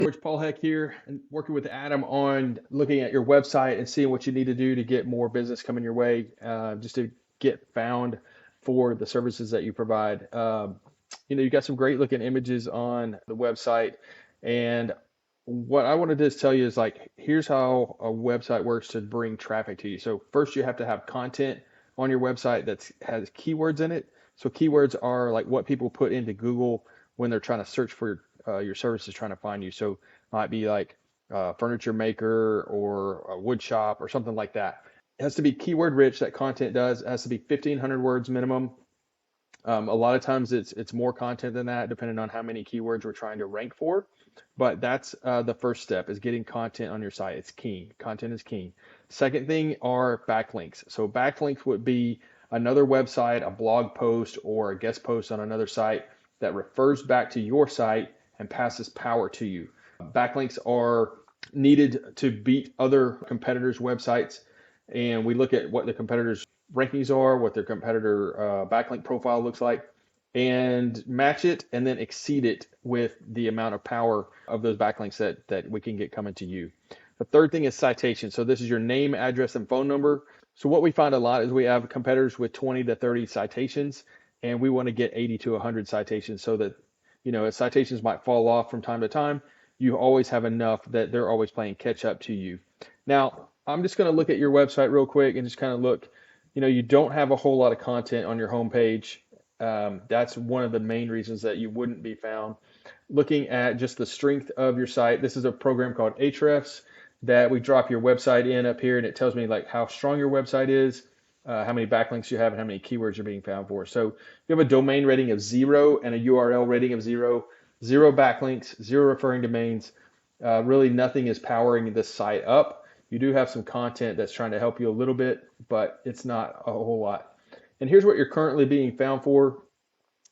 George Paul Heck here, and working with Adam on looking at your website and seeing what you need to do to get more business coming your way, just to get found for the services that you provide. You got some great looking images on the website, and what I wanted to just tell you is like, here's how a website works to bring traffic to you. So first, you have to have content on your website that has keywords in it. So keywords are like what people put into Google when they're trying to search for your services, trying to find you. So might be like furniture maker or a wood shop or something like that. It has to be keyword rich. That content does. It has to be 1,500 words minimum. A lot of times it's more content than that, depending on how many keywords we're trying to rank for. But that's the first step, is getting content on your site. It's key. Content is key. Second thing are backlinks. So backlinks would be another website, a blog post, or a guest post on another site that refers back to your site and passes power to you. Backlinks are needed to beat other competitors' websites, and we look at what the competitors' rankings are, what their competitor backlink profile looks like, and match it and then exceed it with the amount of power of those backlinks that we can get coming to you. The third thing is citation. So this is your name, address, and phone number. So what we find a lot is we have competitors with 20 to 30 citations, and we want to get 80 to 100 citations so that, as citations might fall off from time to time, you always have enough that they're always playing catch up to you. Now, I'm just going to look at your website real quick and just kind of look. You don't have a whole lot of content on your homepage. That's one of the main reasons that you wouldn't be found. Looking at just the strength of your site, this is a program called Ahrefs that we drop your website in up here, and it tells me like how strong your website is, how many backlinks you have, and how many keywords you're being found for. So you have a domain rating of 0 and a URL rating of 0, 0 backlinks, 0 referring domains. Really nothing is powering this site up. You do have some content that's trying to help you a little bit, but it's not a whole lot. And here's what you're currently being found for.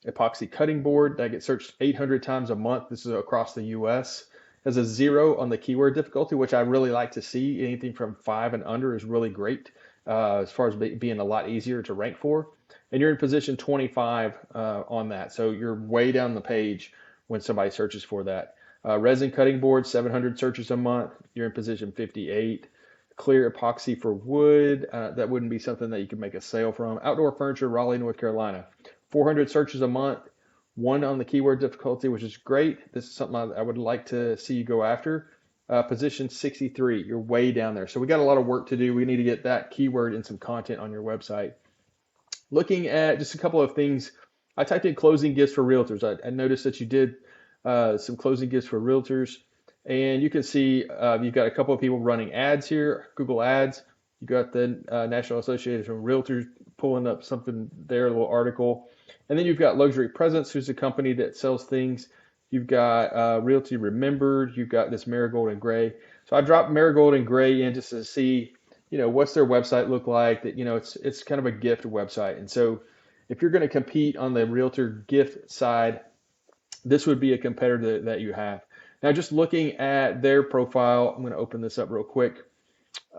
Epoxy cutting board that gets searched 800 times a month. This is across the US. Has a 0 on the keyword difficulty, which I really like to see. Anything from 5 and under is really great, as far as being a lot easier to rank for. And you're in position 25 on that. So you're way down the page when somebody searches for that. Resin cutting board, 700 searches a month. You're in position 58. Clear epoxy for wood. That wouldn't be something that you could make a sale from. Outdoor furniture, Raleigh, North Carolina. 400 searches a month. 1 on the keyword difficulty, which is great. This is something I would like to see you go after. Position 63. You're way down there. So we got a lot of work to do. We need to get that keyword and some content on your website. Looking at just a couple of things. I typed in closing gifts for realtors. I noticed that you did some closing gifts for realtors, and you can see you've got a couple of people running ads here, Google Ads. You got the National Association of Realtors pulling up something there, a little article, and then you've got Luxury Presents, who's a company that sells things. You've got Realty Remembered. You've got this Marigold and Gray. So I dropped Marigold and Gray in just to see, what's their website look like. That it's kind of a gift website, and so if you're going to compete on the realtor gift side, this would be a competitor that you have. Now, just looking at their profile, I'm going to open this up real quick.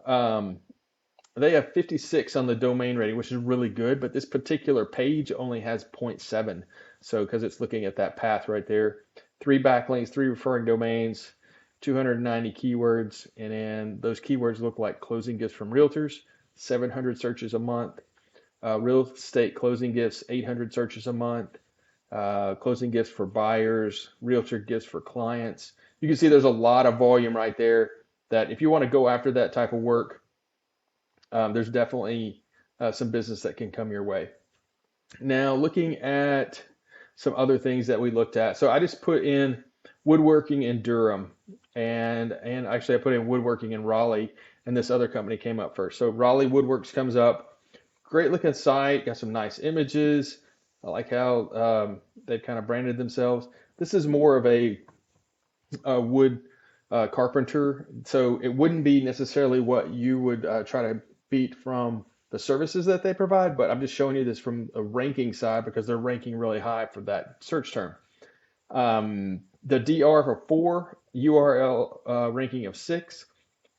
They have 56 on the domain rating, which is really good, but this particular page only has 0.7. So, because it's looking at that path right there, 3 backlinks, 3 referring domains, 290 keywords, and then those keywords look like closing gifts from realtors, 700 searches a month, real estate closing gifts, 800 searches a month, closing gifts for buyers, realtor gifts for clients. You can see there's a lot of volume right there that if you want to go after that type of work, there's definitely some business that can come your way. Now, looking at some other things that we looked at. So I just put in woodworking in Durham, and actually I put in woodworking in Raleigh, and this other company came up first. So Raleigh Woodworks comes up. Great looking site, got some nice images. I like how they've kind of branded themselves. This is more of a wood carpenter, so it wouldn't be necessarily what you would try to beat from the services that they provide, but I'm just showing you this from a ranking side because they're ranking really high for that search term. The DR for 4, URL ranking of 6.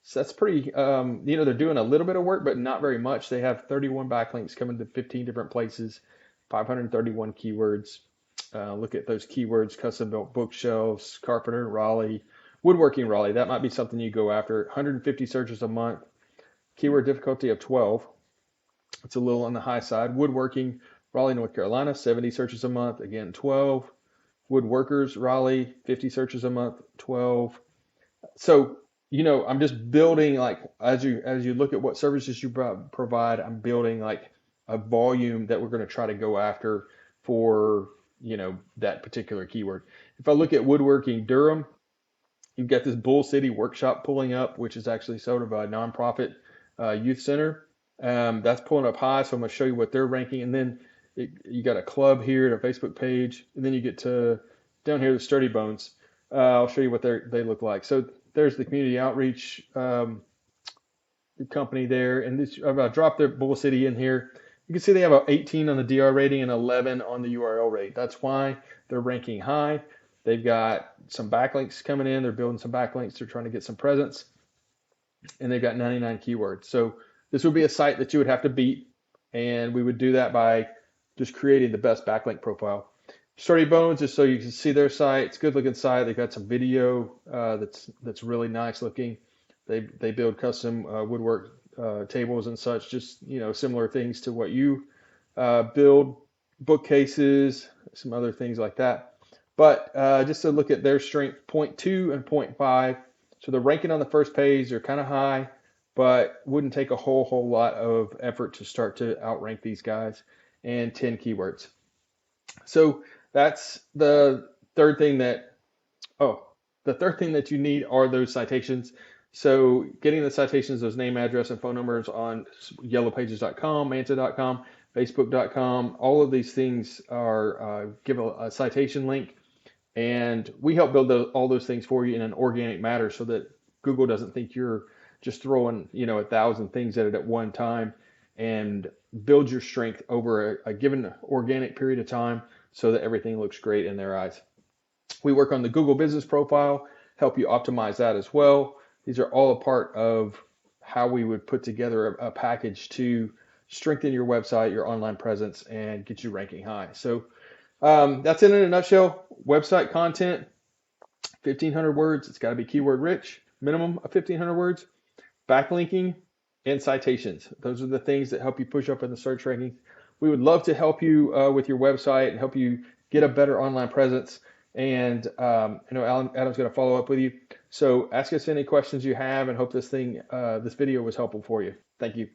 So that's pretty, they're doing a little bit of work, but not very much. They have 31 backlinks coming to 15 different places, 531 keywords. Look at those keywords: custom built bookshelves, carpenter, Raleigh, Woodworking Raleigh, that might be something you go after. 150 searches a month, keyword difficulty of 12. It's a little on the high side. Woodworking Raleigh, North Carolina, 70 searches a month, again 12. Woodworkers Raleigh, 50 searches a month, 12. So, I'm just building, like, as you look at what services you provide, I'm building like a volume that we're going to try to go after for, that particular keyword. If I look at woodworking Durham, you've got this Bull City workshop pulling up, which is actually sort of a nonprofit youth center. That's pulling up high, so I'm going to show you what they're ranking. And then you got a club here, a Facebook page, and then you get to down here, the Sturdy Bones. I'll show you what they look like. So there's the community outreach company there, and this I've dropped their Bull City in here. You can see they have an 18 on the DR rating and 11 on the URL rate. That's why they're ranking high. They've got some backlinks coming in. They're building some backlinks. They're trying to get some presence, and they've got 99 keywords. So this would be a site that you would have to beat, and we would do that by just creating the best backlink profile. Sturdy Bones, just so you can see their site. It's a good looking site. They've got some video that's really nice looking. They build custom woodwork tables and such, just similar things to what you build, bookcases, some other things like that. But just to look at their strength, 0.2 and 0.5. So the ranking on the first page are kind of high, but wouldn't take a whole lot of effort to start to outrank these guys, and 10 keywords. So that's the third thing that you need are those citations. So getting the citations, those name, address, and phone numbers on yellowpages.com, manta.com, facebook.com, all of these things are give a citation link, and we help build all those things for you in an organic manner so that Google doesn't think you're just throwing 1,000 things at it at one time, and build your strength over a given organic period of time so that everything looks great in their eyes. We work on the Google Business Profile, help you optimize that as well. These are all a part of how we would put together a package to strengthen your website, your online presence, and get you ranking high. So that's it in a nutshell. Website content, 1,500 words. It's got to be keyword rich, minimum of 1,500 words. Backlinking and citations. Those are the things that help you push up in the search rankings. We would love to help you with your website and help you get a better online presence. And Adam's going to follow up with you. So ask us any questions you have, and hope this video was helpful for you. Thank you.